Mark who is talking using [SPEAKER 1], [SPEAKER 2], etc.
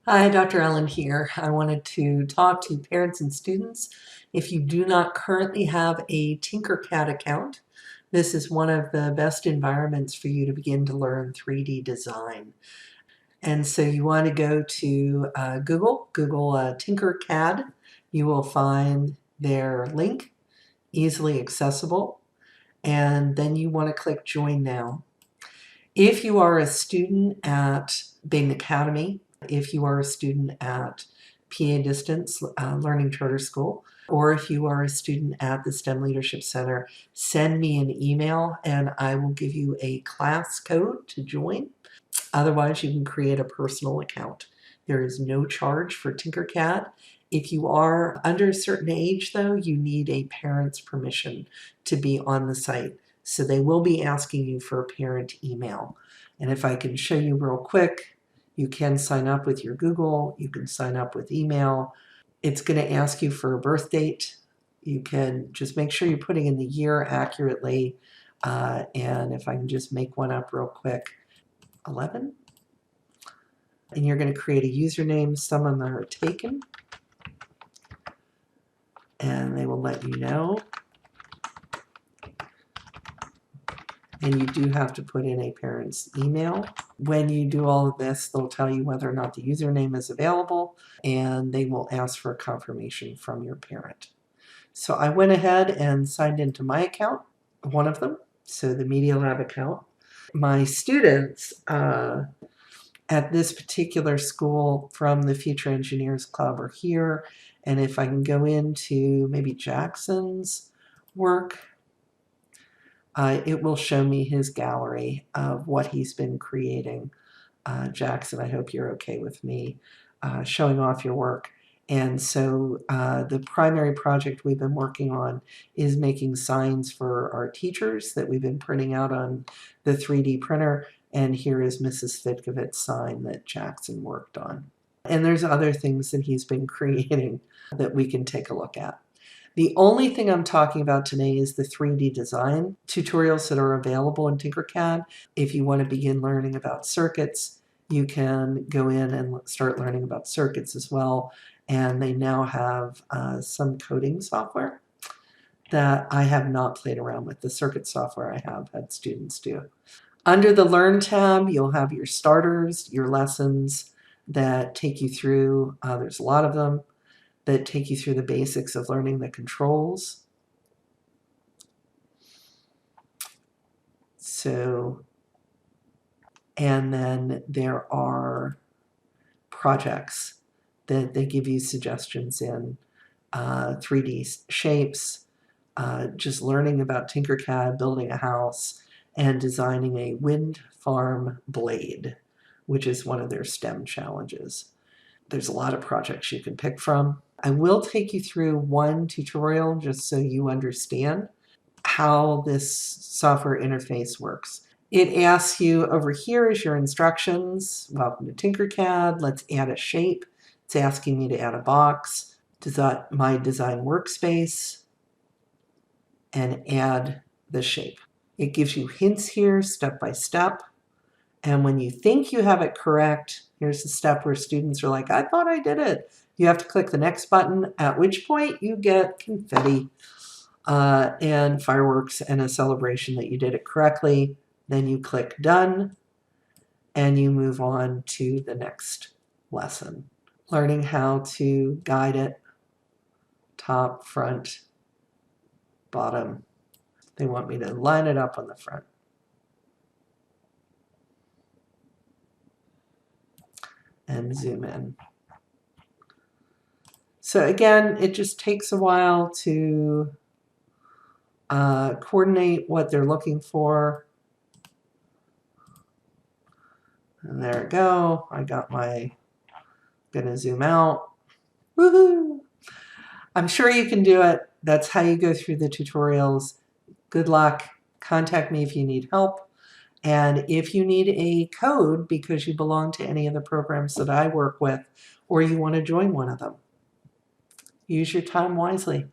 [SPEAKER 1] Hi, Dr. Ellen here. I wanted to talk to parents and students. If you do not currently have a Tinkercad account, this is one of the best environments for you to begin to learn 3D design. And so you want to go to Google Tinkercad. You will find their link, easily accessible, and then you want to click Join Now. If you are a student at Baden Academy, if you are a student at PA Distance Learning Charter School, or if you are a student at the STEM Leadership Center, send me an email and I will give you a class code to join. Otherwise, you can create a personal account. There is no charge for Tinkercad. If you are under a certain age, though, you need a parent's permission to be on the site. So they will be asking you for a parent email. And if I can show you real quick, you can sign up with your Google, you can sign up with email. It's going to ask you for a birth date. You can just make sure you're putting in the year accurately. And if I can just make one up real quick, 11. And you're going to create a username. Some of them are taken. And they will let you know. And you do have to put in a parent's email. When you do all of this, they'll tell you whether or not the username is available, and they will ask for a confirmation from your parent. So I went ahead and signed into my account, one of them, so the Media Lab account. My students at this particular school from the Future Engineers Club are here, and if I can go into maybe Jackson's work, it will show me his gallery of what he's been creating. Jackson, I hope you're okay with me showing off your work. And so the primary project we've been working on is making signs for our teachers that we've been printing out on the 3D printer. And here is Mrs. Fitkovitz's sign that Jackson worked on. And there's other things that he's been creating that we can take a look at. The only thing I'm talking about today is the 3D design tutorials that are available in Tinkercad. If you want to begin learning about circuits, you can go in and start learning about circuits as well. And they now have some coding software that I have not played around with. The circuit software I have had students do. Under the Learn tab, you'll have your starters, your lessons that take you through, there's a lot of them, that take you through the basics of learning the controls. So, and then there are projects that they give you suggestions in, 3D shapes, just learning about Tinkercad, building a house, and designing a wind farm blade, which is one of their STEM challenges. There's a lot of projects you can pick from. I will take you through one tutorial just so you understand how this software interface works. It asks you, over here is your instructions. Welcome to Tinkercad. Let's add a shape. It's asking me to add a box. My design workspace, and add the shape. It gives you hints here, step by step. And when you think you have it correct, here's the step where students are like, I thought I did it. You have to click the next button, at which point you get confetti and fireworks and a celebration that you did it correctly. Then you click done and you move on to the next lesson. Learning how to guide it, top, front, bottom. They want me to line it up on the front. And zoom in. So again, it just takes a while to coordinate what they're looking for. And there we go. I got gonna zoom out. Woohoo! I'm sure you can do it. That's how you go through the tutorials. Good luck. Contact me if you need help. And if you need a code because you belong to any of the programs that I work with, or you want to join one of them, use your time wisely.